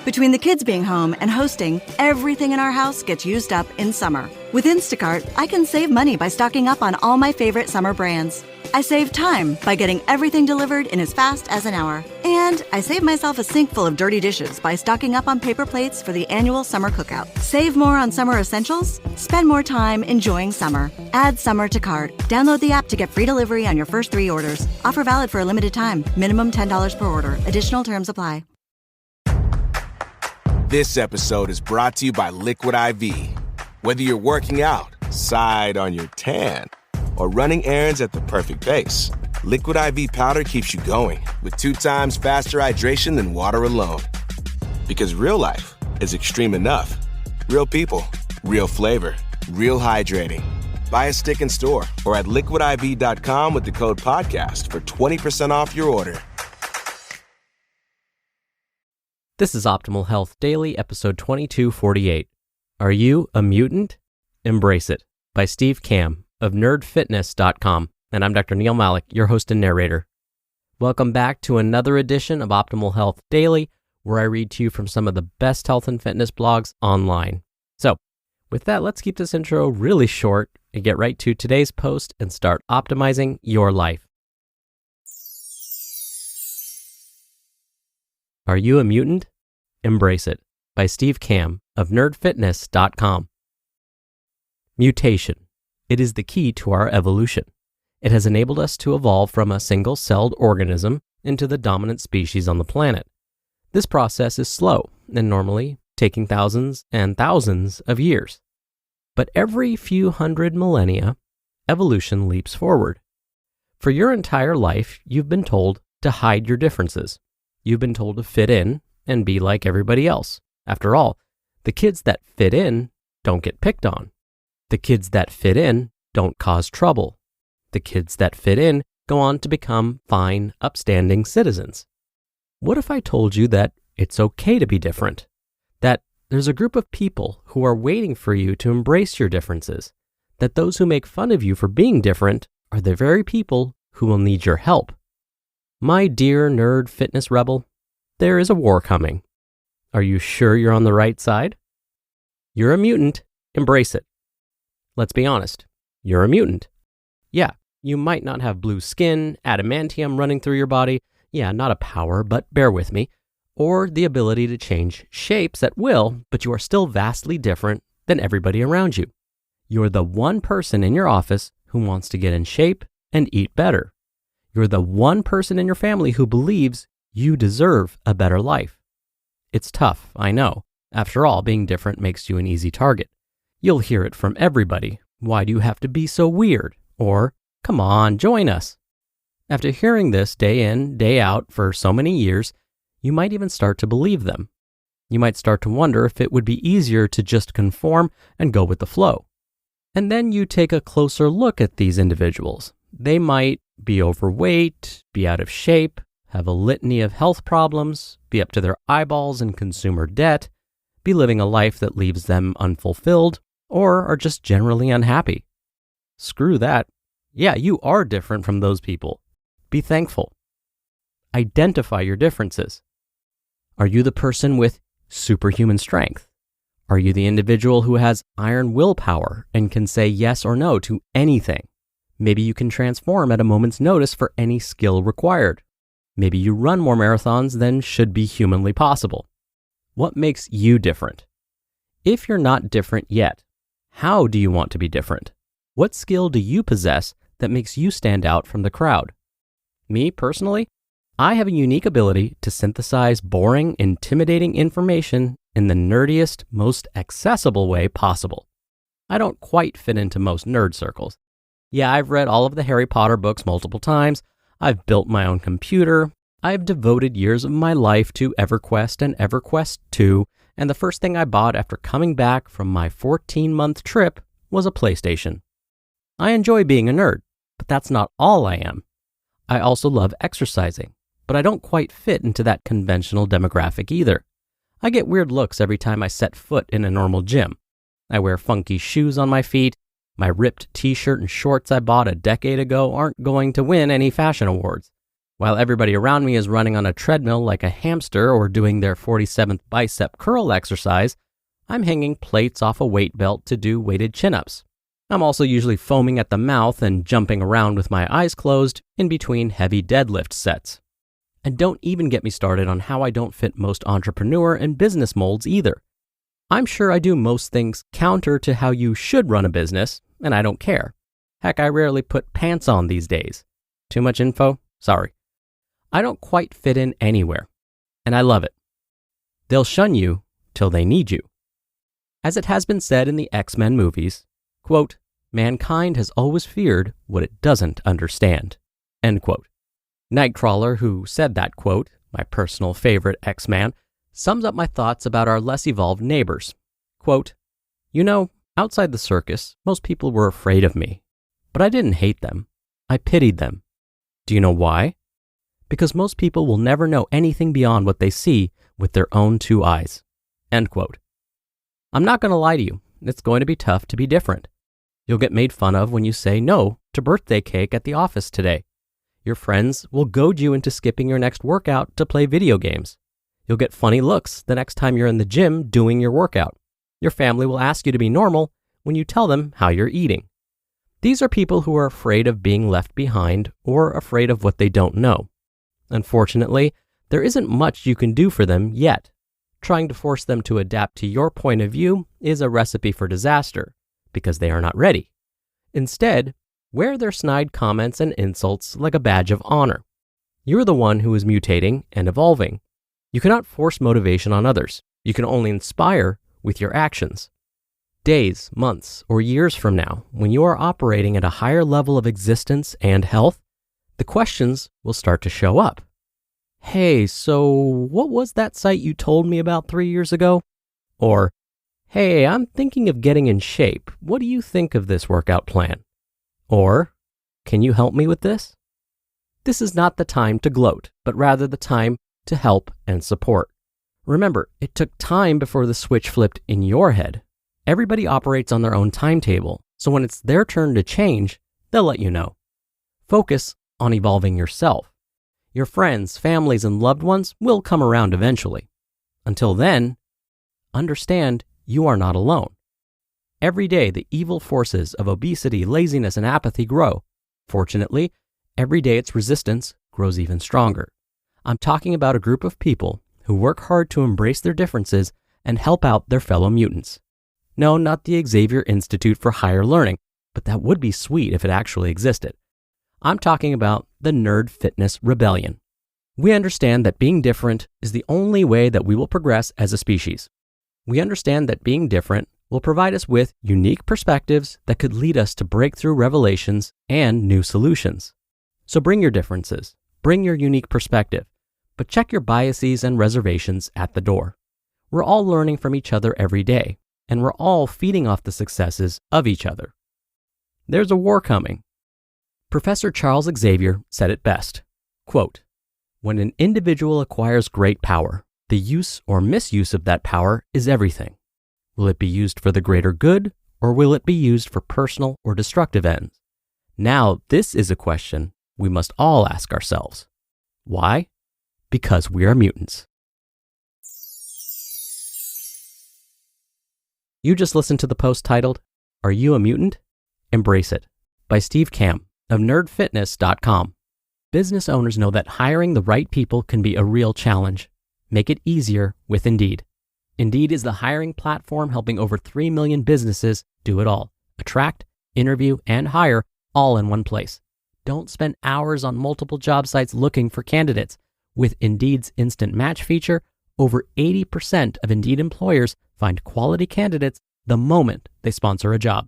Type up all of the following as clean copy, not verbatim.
Between the kids being home and hosting, everything in our house gets used up in summer. With Instacart, I can save money by stocking up on all my favorite summer brands. I save time by getting everything delivered in as fast as an hour. And I save myself a sink full of dirty dishes by stocking up on paper plates for the annual summer cookout. Save more on summer essentials? Spend more time enjoying summer. Add summer to cart. Download the app to get free delivery on your first 3 orders. Offer valid for a limited time. Minimum $10 per order. Additional terms apply. This episode is brought to you by Liquid IV. Whether you're working out, side on your tan, or running errands at the perfect pace, Liquid IV powder keeps you going with 2 times faster hydration than water alone. Because real life is extreme enough. Real people, real flavor, real hydrating. Buy a stick in store or at liquidiv.com with the code podcast for 20% off your order. This is Optimal Health Daily, episode 2248. Are you a mutant? Embrace it, by Steve Kamb of nerdfitness.com. And I'm Dr. Neil Malik, your host and narrator. Welcome back to another edition of Optimal Health Daily, where I read to you from some of the best health and fitness blogs online. So, with that, let's keep this intro really short and get right to today's post and start optimizing your life. Are you a mutant? Embrace it, by Steve Kamb of nerdfitness.com. Mutation. It is the key to our evolution. It has enabled us to evolve from a single-celled organism into the dominant species on the planet. This process is slow and normally taking thousands and thousands of years. But every few hundred millennia, evolution leaps forward. For your entire life, you've been told to hide your differences. You've been told to fit in and be like everybody else. After all, the kids that fit in don't get picked on. The kids that fit in don't cause trouble. The kids that fit in go on to become fine, upstanding citizens. What if I told you that it's okay to be different? That there's a group of people who are waiting for you to embrace your differences? That those who make fun of you for being different are the very people who will need your help? My dear nerd fitness rebel, there is a war coming. Are you sure you're on the right side? You're a mutant. Embrace it. Let's be honest. You're a mutant. Yeah, you might not have blue skin, adamantium running through your body. Yeah, not a power, but bear with me. Or the ability to change shapes at will, but you are still vastly different than everybody around you. You're the one person in your office who wants to get in shape and eat better. You're the one person in your family who believes you deserve a better life. It's tough, I know. After all, being different makes you an easy target. You'll hear it from everybody. Why do you have to be so weird? Or, come on, join us. After hearing this day in, day out for so many years, you might even start to believe them. You might start to wonder if it would be easier to just conform and go with the flow. And then you take a closer look at these individuals. They might be overweight, be out of shape, have a litany of health problems, be up to their eyeballs in consumer debt, be living a life that leaves them unfulfilled, or are just generally unhappy. Screw that. Yeah, you are different from those people. Be thankful. Identify your differences. Are you the person with superhuman strength? Are you the individual who has iron willpower and can say yes or no to anything? Maybe you can transform at a moment's notice for any skill required. Maybe you run more marathons than should be humanly possible. What makes you different? If you're not different yet, how do you want to be different? What skill do you possess that makes you stand out from the crowd? Me, personally, I have a unique ability to synthesize boring, intimidating information in the nerdiest, most accessible way possible. I don't quite fit into most nerd circles. Yeah, I've read all of the Harry Potter books multiple times. I've built my own computer. I've devoted years of my life to EverQuest and EverQuest 2, and the first thing I bought after coming back from my 14-month trip was a PlayStation. I enjoy being a nerd, but that's not all I am. I also love exercising, but I don't quite fit into that conventional demographic either. I get weird looks every time I set foot in a normal gym. I wear funky shoes on my feet. My ripped t-shirt and shorts I bought a decade ago aren't going to win any fashion awards. While everybody around me is running on a treadmill like a hamster or doing their 47th bicep curl exercise, I'm hanging plates off a weight belt to do weighted chin-ups. I'm also usually foaming at the mouth and jumping around with my eyes closed in between heavy deadlift sets. And don't even get me started on how I don't fit most entrepreneur and business molds either. I'm sure I do most things counter to how you should run a business, and I don't care. Heck, I rarely put pants on these days. Too much info? Sorry. I don't quite fit in anywhere, and I love it. They'll shun you till they need you. As it has been said in the X-Men movies, quote, mankind has always feared what it doesn't understand, end quote. Nightcrawler, who said that quote, my personal favorite X-Man, sums up my thoughts about our less evolved neighbors. Quote, you know, outside the circus, most people were afraid of me, but I didn't hate them. I pitied them. Do you know why? Because most people will never know anything beyond what they see with their own two eyes, end quote. I'm not going to lie to you. It's going to be tough to be different. You'll get made fun of when you say no to birthday cake at the office today. Your friends will goad you into skipping your next workout to play video games. You'll get funny looks the next time you're in the gym doing your workout. Your family will ask you to be normal when you tell them how you're eating. These are people who are afraid of being left behind or afraid of what they don't know. Unfortunately, there isn't much you can do for them yet. Trying to force them to adapt to your point of view is a recipe for disaster because they are not ready. Instead, wear their snide comments and insults like a badge of honor. You're the one who is mutating and evolving. You cannot force motivation on others. You can only inspire with your actions. Days, months, or years from now, when you are operating at a higher level of existence and health, the questions will start to show up. Hey, so what was that site you told me about 3 years ago? Or, hey, I'm thinking of getting in shape. What do you think of this workout plan? Or, can you help me with this? This is not the time to gloat, but rather the time to help and support. Remember, it took time before the switch flipped in your head. Everybody operates on their own timetable, so when it's their turn to change, they'll let you know. Focus on evolving yourself. Your friends, families, and loved ones will come around eventually. Until then, understand you are not alone. Every day, the evil forces of obesity, laziness, and apathy grow. Fortunately, every day its resistance grows even stronger. I'm talking about a group of people who work hard to embrace their differences and help out their fellow mutants. No, not the Xavier Institute for Higher Learning, but that would be sweet if it actually existed. I'm talking about the Nerd Fitness Rebellion. We understand that being different is the only way that we will progress as a species. We understand that being different will provide us with unique perspectives that could lead us to breakthrough revelations and new solutions. So bring your differences, bring your unique perspective, but check your biases and reservations at the door. We're all learning from each other every day, and we're all feeding off the successes of each other. There's a war coming. Professor Charles Xavier said it best, quote, when an individual acquires great power, the use or misuse of that power is everything. Will it be used for the greater good, or will it be used for personal or destructive ends? Now, this is a question we must all ask ourselves. Why? Because we are mutants. You just listened to the post titled, Are You a Mutant? Embrace It, by Steve Kamb of nerdfitness.com. Business owners know that hiring the right people can be a real challenge. Make it easier with Indeed. Indeed is the hiring platform helping over 3 million businesses do it all. Attract, interview, and hire all in one place. Don't spend hours on multiple job sites looking for candidates. With Indeed's Instant Match feature, over 80% of Indeed employers find quality candidates the moment they sponsor a job.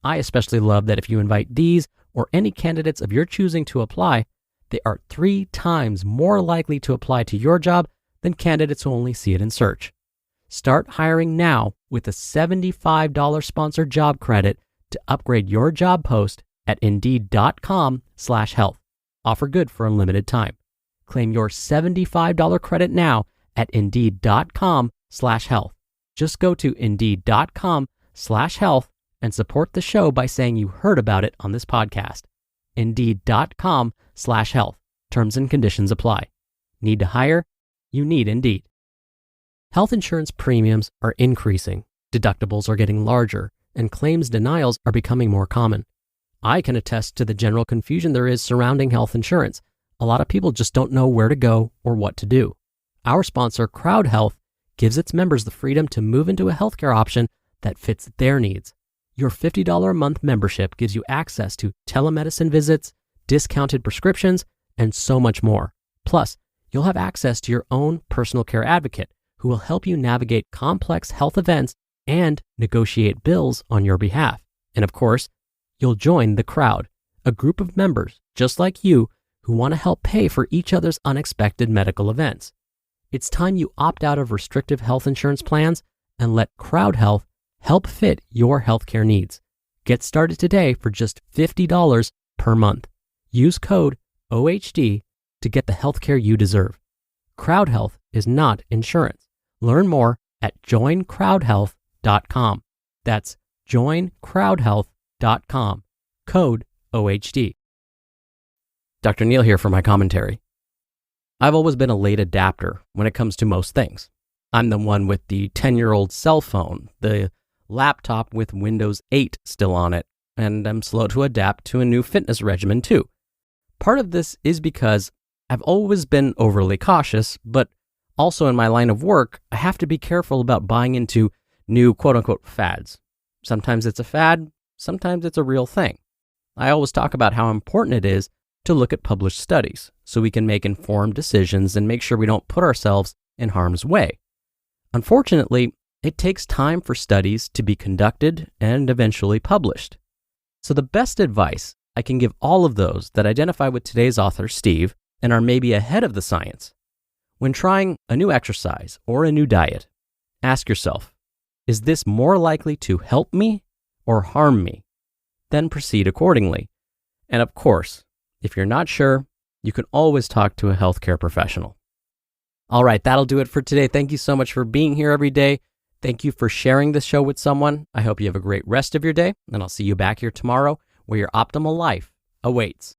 I especially love that if you invite these or any candidates of your choosing to apply, they are 3 times more likely to apply to your job than candidates who only see it in search. Start hiring now with a $75 sponsored job credit to upgrade your job post at Indeed.com/health. Offer good for a limited time. Claim your $75 credit now at Indeed.com/health. Just go to Indeed.com/health and support the show by saying you heard about it on this podcast. Indeed.com/health. Terms and conditions apply. Need to hire? You need Indeed. Health insurance premiums are increasing, deductibles are getting larger, and claims denials are becoming more common. I can attest to the general confusion there is surrounding health insurance. A lot of people just don't know where to go or what to do. Our sponsor, Crowd Health, gives its members the freedom to move into a healthcare option that fits their needs. Your $50 a month membership gives you access to telemedicine visits, discounted prescriptions, and so much more. Plus, you'll have access to your own personal care advocate who will help you navigate complex health events and negotiate bills on your behalf. And of course, you'll join the crowd, a group of members just like you who want to help pay for each other's unexpected medical events. It's time you opt out of restrictive health insurance plans and let Crowd Health help fit your healthcare needs. Get started today for just $50 per month. Use code OHD to get the healthcare you deserve. Crowd Health is not insurance. Learn more at joincrowdhealth.com. That's joincrowdhealth.com. Code OHD. Dr. Neil here for my commentary. I've always been a late adapter when it comes to most things. I'm the one with the 10-year-old cell phone, the laptop with Windows 8 still on it, and I'm slow to adapt to a new fitness regimen too. Part of this is because I've always been overly cautious, but also in my line of work, I have to be careful about buying into new quote-unquote fads. Sometimes it's a fad, sometimes it's a real thing. I always talk about how important it is to look at published studies so we can make informed decisions and make sure we don't put ourselves in harm's way. Unfortunately, it takes time for studies to be conducted and eventually published. So the best advice I can give all of those that identify with today's author, Steve, and are maybe ahead of the science, when trying a new exercise or a new diet, ask yourself, is this more likely to help me or harm me? Then proceed accordingly. And of course, if you're not sure, you can always talk to a healthcare professional. All right, that'll do it for today. Thank you so much for being here every day. Thank you for sharing this show with someone. I hope you have a great rest of your day, and I'll see you back here tomorrow where your optimal life awaits.